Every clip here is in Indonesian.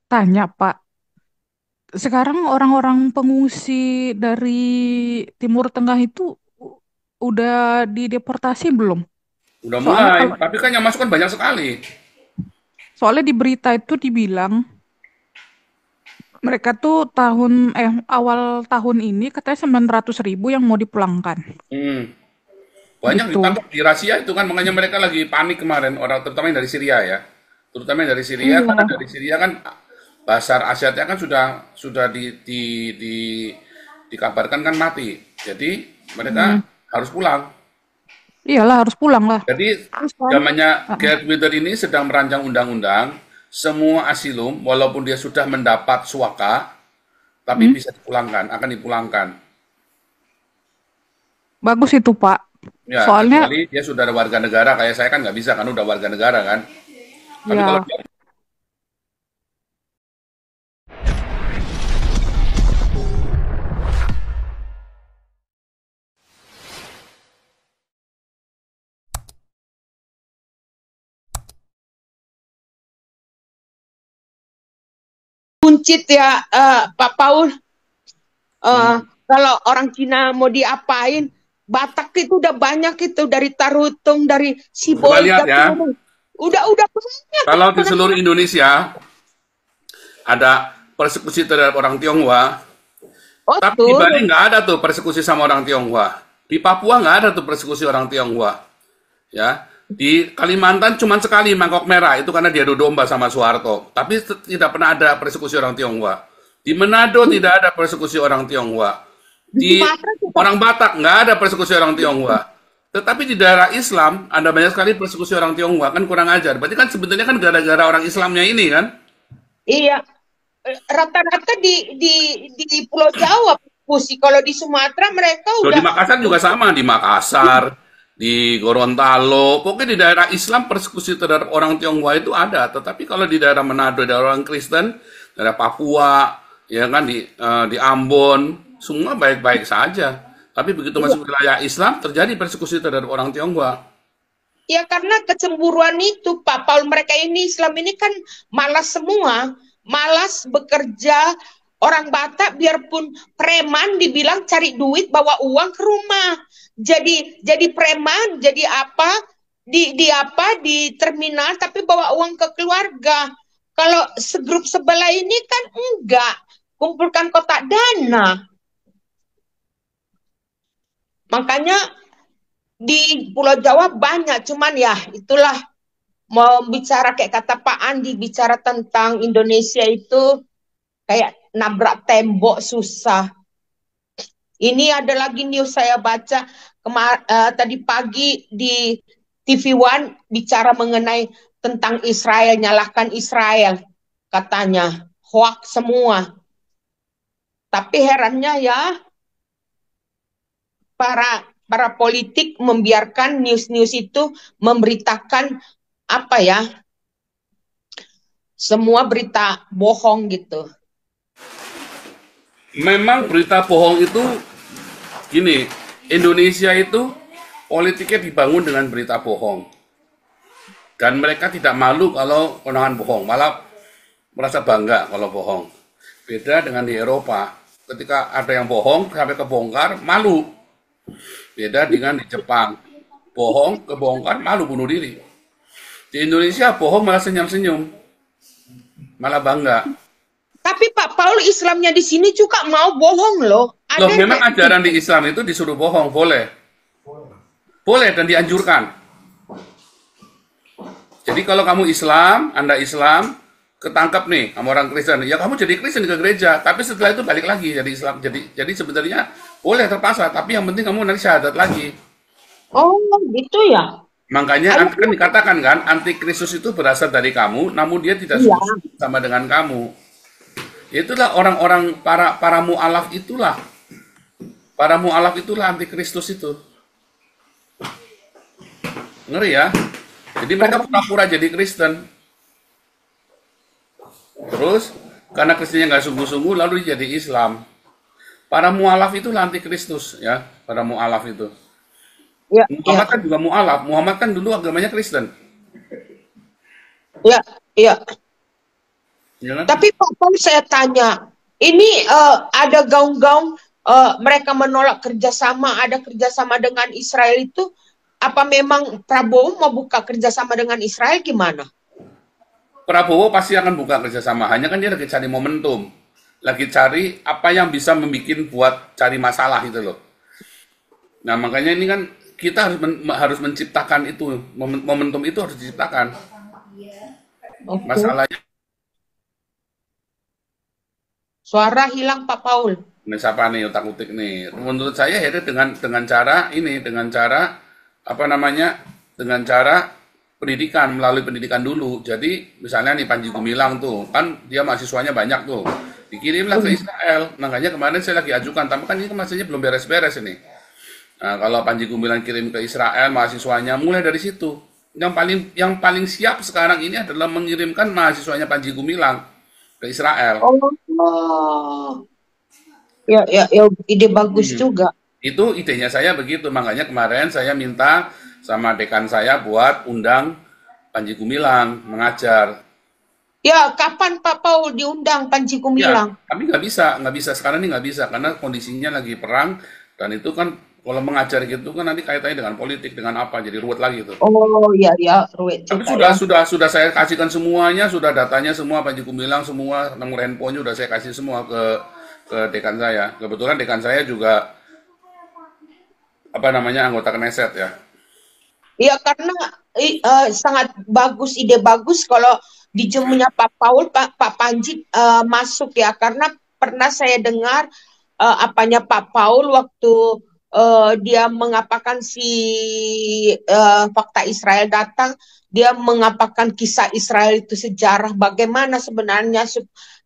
Tanya, Pak. Sekarang orang-orang pengungsi dari Timur Tengah itu udah dideportasi belum? Udah Soalnya mulai, kalau tapi kan yang masuk kan banyak sekali. soalnya di berita itu dibilang mereka tuh awal tahun ini katanya 900.000 yang mau dipulangkan. Hmm. Banyak Gitu. ditangkap di Rusia itu kan, makanya mereka lagi panik kemarin, orang terutama yang dari Syria ya. Terutama yang dari Syria, karena Iya. dari Syria kan Basar Asyadnya kan sudah dikabarkan kan mati. Jadi Hmm. mereka harus pulang. Iyalah harus pulang lah. Jadi Terus kan? zamannya Ah, Geert Wilders ini sedang merancang undang-undang, semua asilum walaupun dia sudah mendapat suaka, tapi hmm, bisa dipulangkan, akan dipulangkan. bagus itu, Pak. Ya, Soalnya kecuali dia sudah ada warga negara, kayak saya kan nggak bisa kan udah warga negara kan. Tapi kalau ya dia Kuncit ya, Pak Paul. Eh, hmm, kalau orang Cina mau diapain, Batak itu udah banyak itu dari Tarutung, dari coba lihat Sibolga ya, turun. Udah banyak kalau di mereka. seluruh Indonesia ada persekusi terhadap orang Tionghoa, Oh tapi di Bali turun. nggak ada tuh persekusi sama orang Tionghoa. Di Papua nggak ada tuh persekusi orang Tionghoa. Ya, di Kalimantan cuma sekali mangkok merah itu karena dia adu domba sama Soeharto. Tapi tidak pernah ada persekusi orang Tionghoa. Di Manado Di, tidak ada persekusi orang Tionghoa. di Di Sumatera juga. orang Batak nggak ada persekusi orang Tionghoa. Tetapi di daerah Islam ada banyak sekali persekusi orang Tionghoa, kan kurang ajar. Berarti kan sebenarnya kan gara-gara orang Islamnya ini kan. Iya, rata-rata di Pulau Jawa persekusi. Kalau di Sumatera mereka Loh, di udah. Makassar juga sama, di Makassar, di Gorontalo, pokoknya di daerah Islam persekusi terhadap orang Tionghoa itu ada, tetapi kalau di daerah Manado, daerah orang Kristen, daerah Papua, ya kan di Ambon, semua baik-baik saja. Tapi begitu Iya. masuk wilayah Islam terjadi persekusi terhadap orang Tionghoa. Ya karena kecemburuan itu, Pak Paul, mereka ini Islam ini kan malas semua, malas bekerja. Orang Batak biarpun preman dibilang cari duit bawa uang ke rumah. Jadi preman, jadi apa? Di terminal tapi bawa uang ke keluarga. Kalau segrup sebelah ini kan enggak, kumpulkan kotak dana. Makanya di Pulau Jawa banyak, cuman ya itulah, mau bicara kayak kata Pak Andi, bicara tentang Indonesia itu kayak nabrak tembok susah. Ini ada lagi news saya baca tadi pagi di TV One bicara mengenai tentang Israel, nyalahkan Israel katanya hoax semua. Tapi herannya ya para politik membiarkan news-news itu memberitakan apa ya, semua berita bohong gitu. Memang berita bohong itu gini, Indonesia itu politiknya dibangun dengan berita bohong. Dan mereka tidak malu kalau kewenangan bohong, malah merasa bangga kalau bohong. Beda dengan di Eropa, ketika ada yang bohong sampai kebongkar, malu. Beda dengan di Jepang, bohong kebongkar, malu bunuh diri. Di Indonesia bohong malah senyum-senyum, malah bangga. Tapi Pak Paul, Islamnya di sini juga mau bohong loh. Loh, Ada yang memang kayak ajaran di Islam itu disuruh bohong, boleh. Boleh dan dianjurkan. Jadi kalau kamu Islam, Anda Islam, ketangkap nih sama orang Kristen, ya kamu jadi Kristen ke gereja, tapi setelah itu balik lagi jadi Islam. Jadi sebenarnya boleh terpaksa, tapi yang penting kamu nanti syahadat lagi. oh gitu ya. Makanya Ada kan dikatakan kan, antikristus itu berasal dari kamu, namun dia tidak iya. sungguh-sungguh sama dengan kamu. Itulah orang-orang para mualaf itulah, para mualaf itulah antikristus itu. Ngeri ya. Jadi mereka Keren. pura-pura jadi Kristen. Terus karena Kristennya nggak sungguh-sungguh lalu jadi Islam. Para mualaf itu antikristus ya, para mualaf itu. Ya, Muhammad ya, kan juga mualaf. Muhammad kan dulu agamanya Kristen. ya, ya. Ya kan? Tapi Pak Paul saya tanya, ini ada gaung-gaung mereka menolak kerjasama, ada kerjasama dengan Israel itu, apa memang Prabowo mau buka kerjasama dengan Israel gimana? Prabowo pasti akan buka kerjasama. Hanya kan dia lagi cari momentum, lagi cari apa yang bisa membuat buat cari masalah itu loh. Nah makanya ini kan kita harus menciptakan itu momentum itu harus diciptakan. Oke. Masalahnya Suara hilang Pak Paul. ini siapa nih otak utik nih? Menurut saya ya dengan cara ini dengan cara apa namanya dengan cara pendidikan melalui pendidikan dulu. Jadi misalnya nih Panji Gumilang tuh kan dia mahasiswanya banyak tuh dikirimlah ke Israel. Makanya kemarin saya lagi ajukan, tapi kan ini masanya belum beres-beres ini. Nah, kalau Panji Gumilang kirim ke Israel mahasiswanya mulai dari situ. Yang paling siap sekarang ini adalah mengirimkan mahasiswanya Panji Gumilang ke Israel. Oh, ya, ya, ya, ide bagus Hmm. juga. Itu idenya saya begitu, makanya kemarin saya minta sama dekan saya buat undang Panji Gumilang mengajar. Ya, kapan Pak Paul diundang Panji Ya, Gumilang? kami nggak bisa sekarang ini nggak bisa karena kondisinya lagi perang dan itu kan kalau mengajar gitu kan nanti kaitannya dengan politik dengan apa jadi ruwet lagi tuh. Oh, ya, ya, ruwet Tapi juga sudah ya. sudah sudah saya kasihkan semuanya, sudah datanya semua Panji Gumilang semua nomor handphonenya udah saya kasih semua ke dekan saya. Kebetulan dekan saya juga apa namanya anggota Knesset ya. Ya, karena sangat bagus, ide bagus kalau dijemurnya Pak Paul, Pak Panji masuk ya. Karena pernah saya dengar apanya Pak Paul waktu dia mengapakan si fakta Israel datang, dia mengapakan kisah Israel itu sejarah bagaimana sebenarnya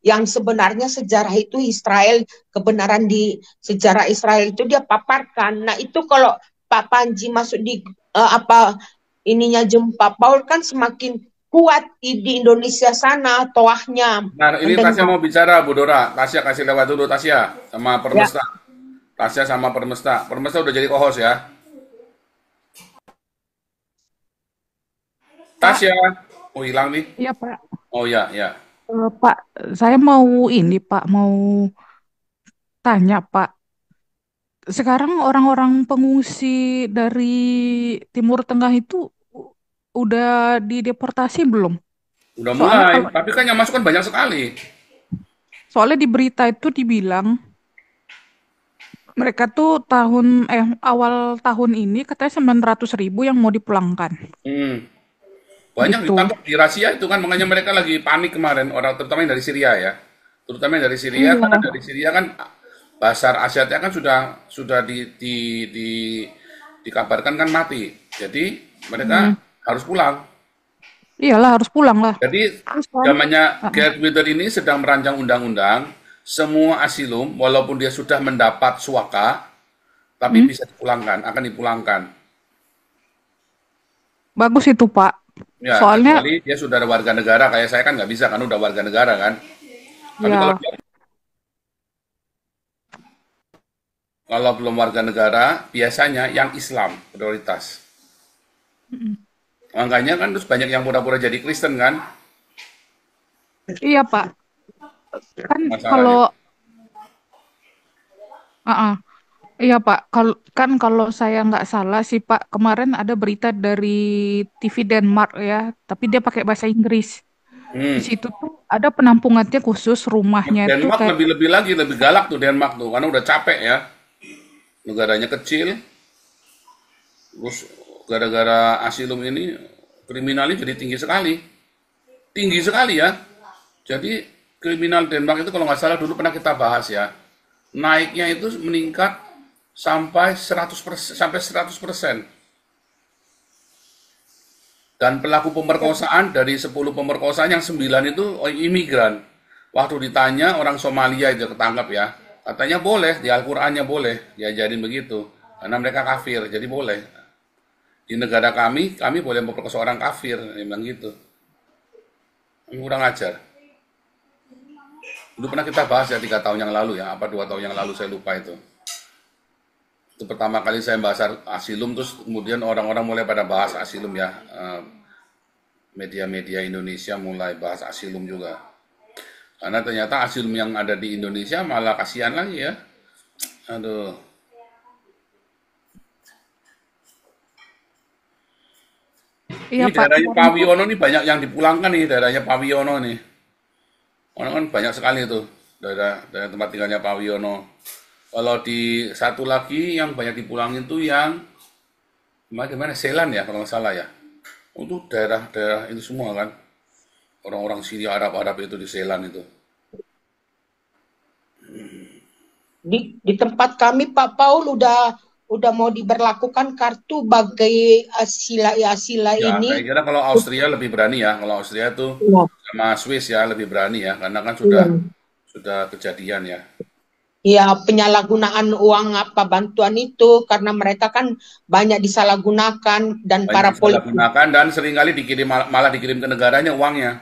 yang sebenarnya sejarah itu Israel, kebenaran di sejarah Israel itu dia paparkan. Nah, itu kalau Pak Panji masuk di apa ininya jempa Paul kan semakin kuat di Indonesia sana toahnya Nah, ini Tasya mendengar mau bicara, Bu Dora. Tasya kasih lewat dulu Tasya sama ya. Permesta. Tasya sama Permesta. Permesta udah jadi co-host ya. Pak, Tasya. Oh, hilang nih. iya Pak. Oh ya, ya. Pak, saya mau ini Pak, mau tanya Pak. Sekarang orang-orang pengungsi dari Timur Tengah itu udah dideportasi belum? Udah Soalnya mulai. kalau Tapi kan yang masuk kan banyak sekali. soalnya di berita itu dibilang mereka tuh awal tahun ini katanya 900.000 yang mau dipulangkan. Hmm. Banyak Gitu. ditangkap di Rusia itu kan makanya mereka lagi panik kemarin orang terutama yang dari Syria ya. Terutama yang dari Syria karena Iya. dari Syria kan Basar Asyadnya kan sudah dikabarkan kan mati. Jadi mereka Hmm. harus pulang. Iyalah harus pulang lah. Jadi Terus kan? zamannya Ah, Gerd Wither ini sedang merancang undang-undang, semua asilum walaupun dia sudah mendapat suaka, tapi hmm, bisa dipulangkan, akan dipulangkan. bagus itu Pak. Ya, Soalnya kecuali dia sudah ada warga negara, kayak saya kan nggak bisa kan udah warga negara kan. Tapi kalau ya kalau belum warga negara, biasanya yang Islam prioritas. Makanya kan terus banyak yang pura-pura jadi Kristen kan, iya Pak. Kan kalau masalahnya. ah, ah. Iya Pak, kalau saya nggak salah sih Pak, kemarin ada berita dari TV Denmark ya, tapi dia pakai bahasa Inggris. Di Hmm. situ tuh ada penampungannya khusus rumahnya itu Denmark kayak lebih-lebih lagi, lebih galak tuh Denmark tuh, karena udah capek ya. Negaranya kecil, terus gara-gara asilum ini kriminalnya jadi tinggi sekali ya. Jadi kriminal Denmark itu kalau nggak salah dulu pernah kita bahas ya, naiknya itu meningkat sampai 100% sampai 100%. Dan pelaku pemerkosaan dari 10 pemerkosaan yang 9 itu imigran. Waktu ditanya orang Somalia itu ketangkap ya, katanya boleh di Al-Qur'annya boleh diajarin begitu karena mereka kafir jadi boleh. Di negara kami boleh memperkosa orang kafir, dia bilang gitu. Kurang ajar. Dulu pernah kita bahas ya 3 tahun yang lalu ya, apa 2 tahun yang lalu saya lupa itu. Itu pertama kali saya bahas asilum, terus kemudian orang-orang mulai pada bahas asilum ya. Media-media Indonesia mulai bahas asilum juga. Karena ternyata asylum yang ada di Indonesia malah kasihan lagi ya. Aduh. Iya Ini Pak, daerahnya kemarin Pak tuh Wiono nih banyak yang dipulangkan nih, daerahnya Pak Wiono nih. Orang kan banyak sekali tuh daerah tempat tinggalnya Pak Wiono. Kalau di satu lagi yang banyak dipulangin tuh yang gimana Selan ya kalau nggak salah ya. Untuk daerah-daerah itu semua kan. Orang-orang Syria Arab-Arab itu di Selan itu. Di tempat kami Pak Paul udah mau diberlakukan kartu bagi sila Ya, saya ini. kira kalau Austria lebih berani ya. Kalau Austria tuh Iya, sama Swiss ya lebih berani ya, karena kan sudah iya. sudah kejadian ya. Ya, penyalahgunaan uang apa bantuan itu karena mereka kan banyak disalahgunakan dan Banyak para politik. disalahgunakan dan seringkali dikirim malah dikirim ke negaranya uangnya.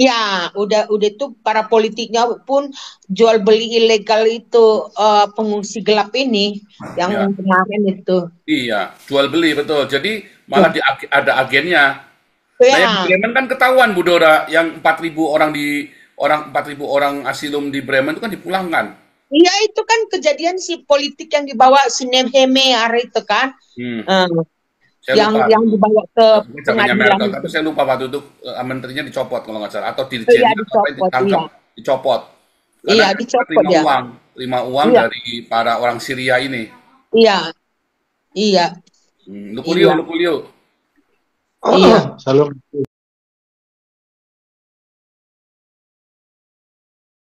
Ya, udah itu para politiknya pun jual beli ilegal itu pengungsi gelap ini yang Ya, kemarin itu. iya, jual beli betul. Jadi Ya, malah ada agennya. Nah, yang di ya, Bremen kan ketahuan Bu Dora, yang 4.000 4.000 orang asilum di Bremen itu kan dipulangkan. iya itu kan kejadian si politik yang dibawa si Nemhemer itu kan, Hmm, eh, saya yang lupa yang dulu. dibawa ke Pokoknya zamannya pengadilan Merkel, itu. tapi saya lupa waktu itu menterinya dicopot kalau nggak salah, atau Iya dirjennya atau apa yang dicopot, ditangkap iya, dicopot. Karena iya mereka dicopot ya, terima uang iya, dari para orang Syria ini. iya, iya, Lukulio, iya, Lukulio. iya. Salam.